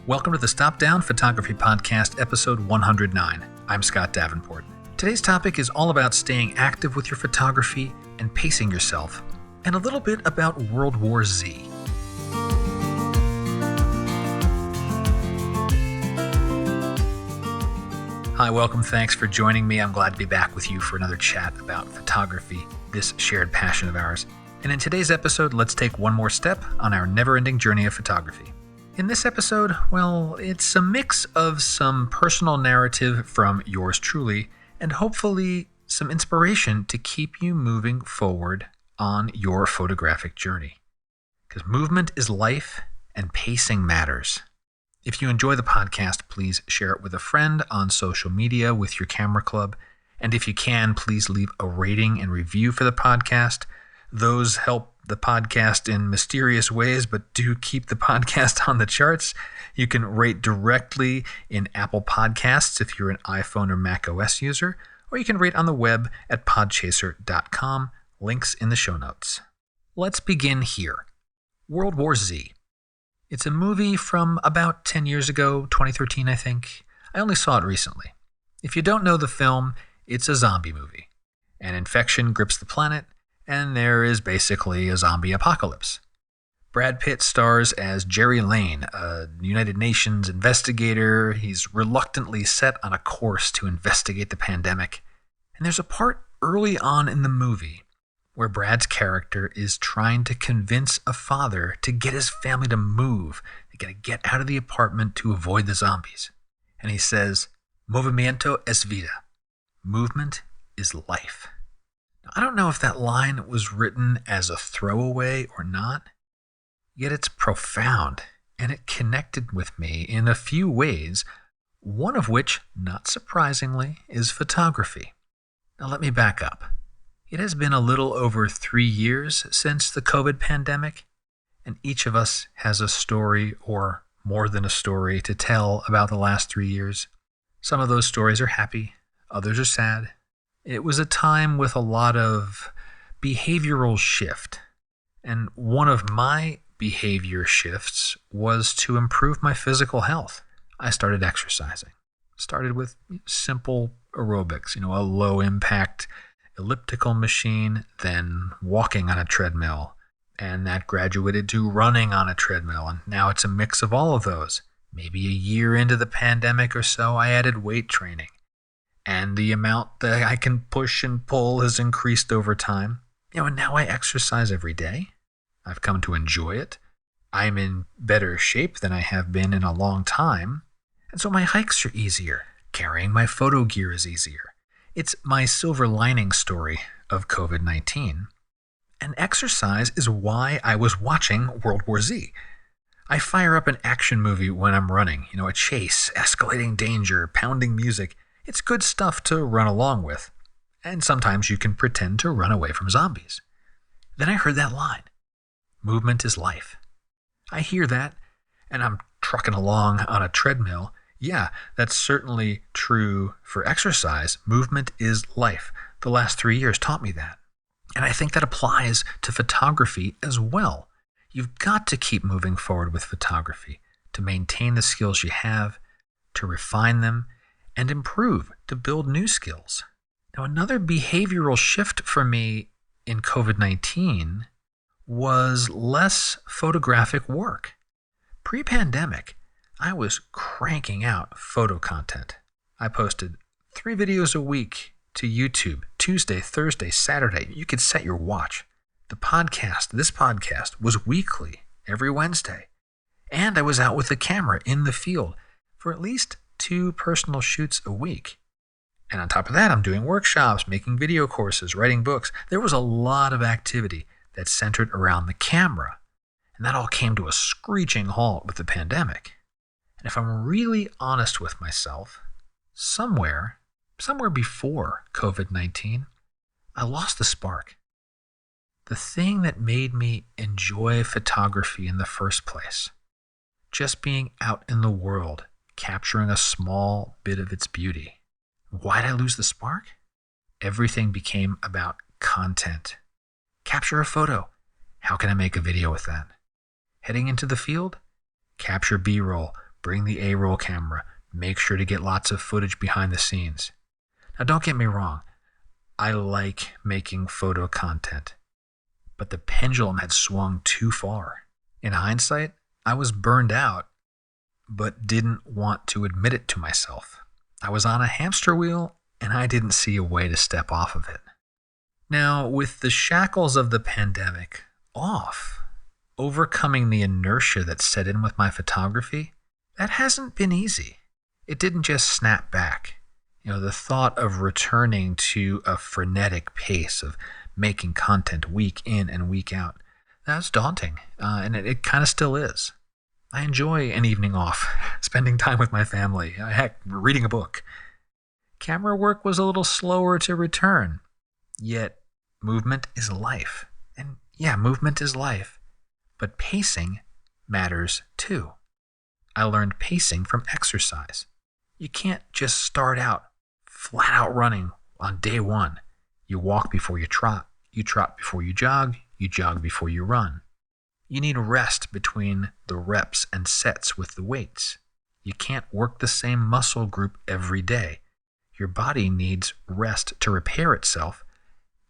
Welcome to the Stop Down Photography Podcast, episode 109. I'm Scott Davenport. Today's topic is all about staying active with your photography and pacing yourself, and a little bit about World War Z. Hi, welcome. Thanks for joining me. I'm glad to be back with you for another chat about photography, this shared passion of ours. And in today's episode, let's take one more step on our never-ending journey of photography. In this episode, well, it's a mix of some personal narrative from yours truly, and hopefully some inspiration to keep you moving forward on your photographic journey. Because movement is life, and pacing matters. If you enjoy the podcast, please share it with a friend on social media with your camera club. And if you can, please leave a rating and review for the podcast. Those help the podcast in mysterious ways, but do keep the podcast on the charts. You can rate directly in Apple Podcasts if you're an iPhone or Mac OS user, or you can rate on the web at podchaser.com. Links in the show notes. Let's begin here. World War Z. It's a movie from about 10 years ago, 2013, I think. I only saw it recently. If you don't know the film, it's a zombie movie. An infection grips the planet, and there is basically a zombie apocalypse. Brad Pitt stars as Jerry Lane, a United Nations investigator. He's reluctantly set on a course to investigate the pandemic. And there's a part early on in the movie where Brad's character is trying to convince a father to get his family to move. They gotta get out of the apartment to avoid the zombies. And he says, "Movemiento es vida." Movement is life. Now, I don't know if that line was written as a throwaway or not, yet it's profound, and it connected with me in a few ways, one of which, not surprisingly, is photography. Now let me back up. It has been a little over 3 years since the COVID pandemic, and each of us has a story or more than a story to tell about the last 3 years. Some of those stories are happy, others are sad. It was a time with a lot of behavioral shift, and one of my behavior shifts was to improve my physical health. I started exercising. Started with simple aerobics, a low-impact elliptical machine, then walking on a treadmill, and that graduated to running on a treadmill, and now it's a mix of all of those. Maybe a year into the pandemic or so, I added weight training, and the amount that I can push and pull has increased over time. And now I exercise every day. I've come to enjoy it. I'm in better shape than I have been in a long time, and so my hikes are easier. Carrying my photo gear is easier. It's my silver lining story of COVID-19. And exercise is why I was watching World War Z. I fire up an action movie when I'm running, a chase, escalating danger, pounding music. It's good stuff to run along with. And sometimes you can pretend to run away from zombies. Then I heard that line. Movement is life. I hear that, and I'm trucking along on a treadmill. Yeah, that's certainly true for exercise. Movement is life. The last 3 years taught me that. And I think that applies to photography as well. You've got to keep moving forward with photography to maintain the skills you have, to refine them, and improve, to build new skills. Now, another behavioral shift for me in COVID-19 was less photographic work. Pre-pandemic, I was cranking out photo content. I posted 3 videos a week to YouTube, Tuesday, Thursday, Saturday. You could set your watch. This podcast was weekly, every Wednesday. And I was out with the camera in the field for at least 2 personal shoots a week. And on top of that, I'm doing workshops, making video courses, writing books. There was a lot of activity that centered around the camera. And that all came to a screeching halt with the pandemic. And if I'm really honest with myself, somewhere before COVID-19, I lost the spark. The thing that made me enjoy photography in the first place. Just being out in the world, capturing a small bit of its beauty. Why'd I lose the spark? Everything became about content. Capture a photo. How can I make a video with that? Heading into the field? Capture B-roll. bring the A-roll camera, make sure to get lots of footage behind the scenes. Now don't get me wrong, I like making photo content, but the pendulum had swung too far. In hindsight, I was burned out, but didn't want to admit it to myself. I was on a hamster wheel, and I didn't see a way to step off of it. Now, with the shackles of the pandemic off, overcoming the inertia that set in with my photography, that hasn't been easy. It didn't just snap back. The thought of returning to a frenetic pace of making content week in and week out, that's daunting, and it kind of still is. I enjoy an evening off, spending time with my family, heck, reading a book. Camera work was a little slower to return, yet movement is life. And yeah, movement is life, but pacing matters too. I learned pacing from exercise. You can't just start out flat out running on day one. You walk before you trot before you jog before you run. You need rest between the reps and sets with the weights. You can't work the same muscle group every day. Your body needs rest to repair itself,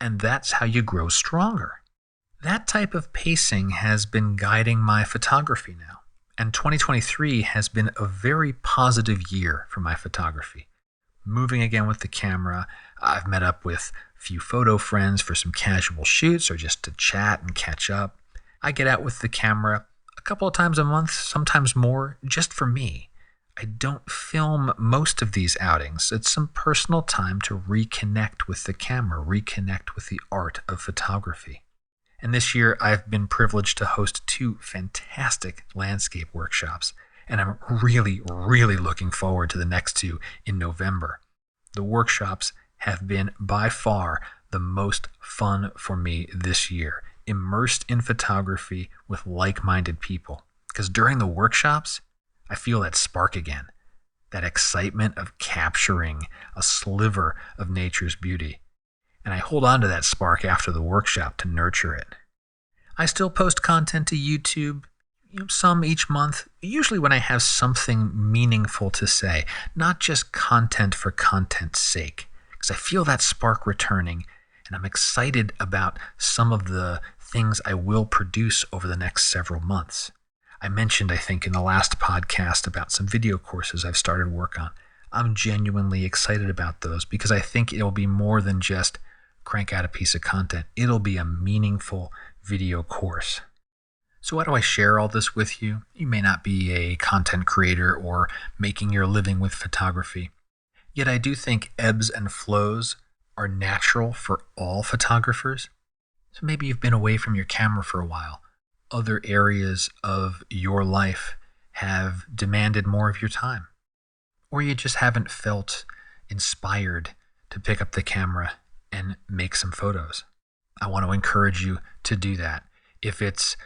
and that's how you grow stronger. That type of pacing has been guiding my photography now, and 2023 has been a very positive year for my photography. Moving again with the camera, I've met up with a few photo friends for some casual shoots or just to chat and catch up. I get out with the camera a couple of times a month, sometimes more, just for me. I don't film most of these outings. It's some personal time to reconnect with the camera, reconnect with the art of photography. And this year, I've been privileged to host 2 fantastic landscape workshops, and I'm really, really looking forward to the next 2 in November. The workshops have been by far the most fun for me this year, immersed in photography with like-minded people. Because during the workshops, I feel that spark again, that excitement of capturing a sliver of nature's beauty. And I hold on to that spark after the workshop to nurture it. I still post content to YouTube, some each month, usually when I have something meaningful to say, not just content for content's sake, because I feel that spark returning, and I'm excited about some of the things I will produce over the next several months. I mentioned, I think, in the last podcast about some video courses I've started work on. I'm genuinely excited about those because I think it'll be more than just crank out a piece of content. It'll be a meaningful video course. So why do I share all this with you? You may not be a content creator or making your living with photography. Yet I do think ebbs and flows are natural for all photographers. So maybe you've been away from your camera for a while. Other areas of your life have demanded more of your time. Or you just haven't felt inspired to pick up the camera and make some photos. I want to encourage you to do that. If it's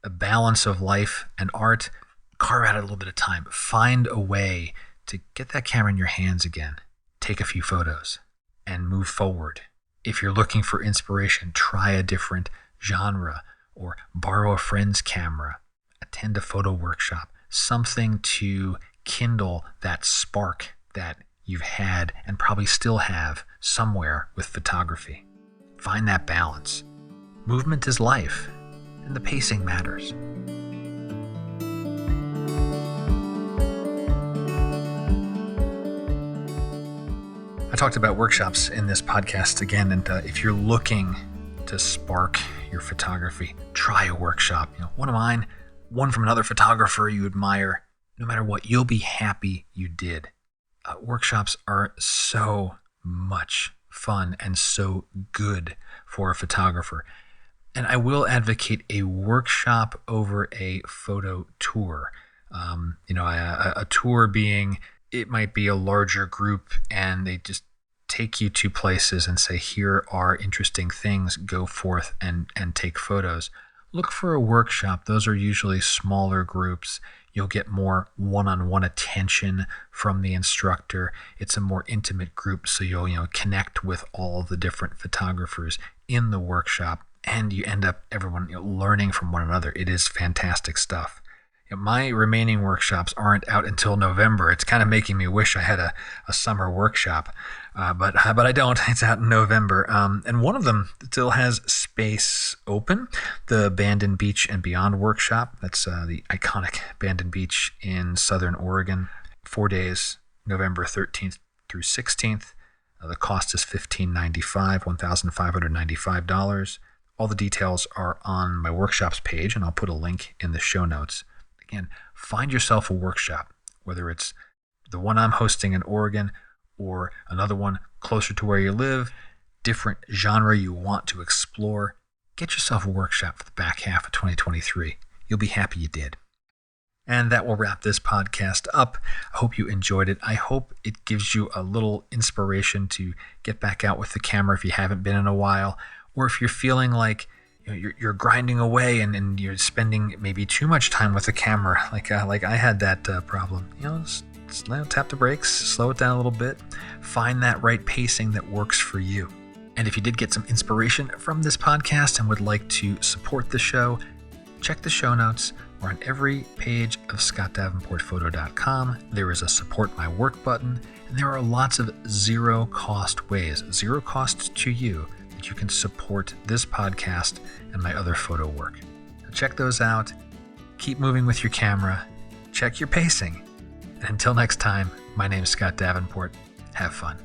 a balance of life and art, carve out a little bit of time. Find a way to get that camera in your hands again. Take a few photos and move forward. If you're looking for inspiration, try a different genre or borrow a friend's camera, attend a photo workshop, something to kindle that spark that you've had and probably still have somewhere with photography. Find that balance. Movement is life, and the pacing matters. I talked about workshops in this podcast again, and if you're looking to spark your photography, try a workshop. One of mine, one from another photographer you admire. No matter what, you'll be happy you did. Workshops are so much fun and so good for a photographer. And I will advocate a workshop over a photo tour. A tour being, it might be a larger group and they just take you to places and say, here are interesting things, go forth and take photos. Look for a workshop. Those are usually smaller groups. You'll get more one-on-one attention from the instructor. It's a more intimate group, so you'll connect with all the different photographers in the workshop, and you end up everyone learning from one another. It is fantastic stuff. My remaining workshops aren't out until November. It's kind of making me wish I had a summer workshop, but I don't. It's out in November, and one of them still has space open. The Bandon Beach and Beyond workshop. That's the iconic Bandon Beach in Southern Oregon. 4 days, November 13th through 16th. The cost is $1,595, $1,595. All the details are on my workshops page, and I'll put a link in the show notes. Again, find yourself a workshop, whether it's the one I'm hosting in Oregon or another one closer to where you live, different genre you want to explore. Get yourself a workshop for the back half of 2023. You'll be happy you did. And that will wrap this podcast up. I hope you enjoyed it. I hope it gives you a little inspiration to get back out with the camera if you haven't been in a while, or if you're feeling like you're grinding away and you're spending maybe too much time with the camera, like I had that problem. Tap the brakes, slow it down a little bit, find that right pacing that works for you. And if you did get some inspiration from this podcast and would like to support the show, check the show notes. Or on every page of scottdavenportphoto.com, there is a support my work button, and there are lots of zero cost ways, zero cost to you, that you can support this podcast and my other photo work. So check those out. Keep moving with your camera. Check your pacing. And until next time, my name is Scott Davenport. Have fun.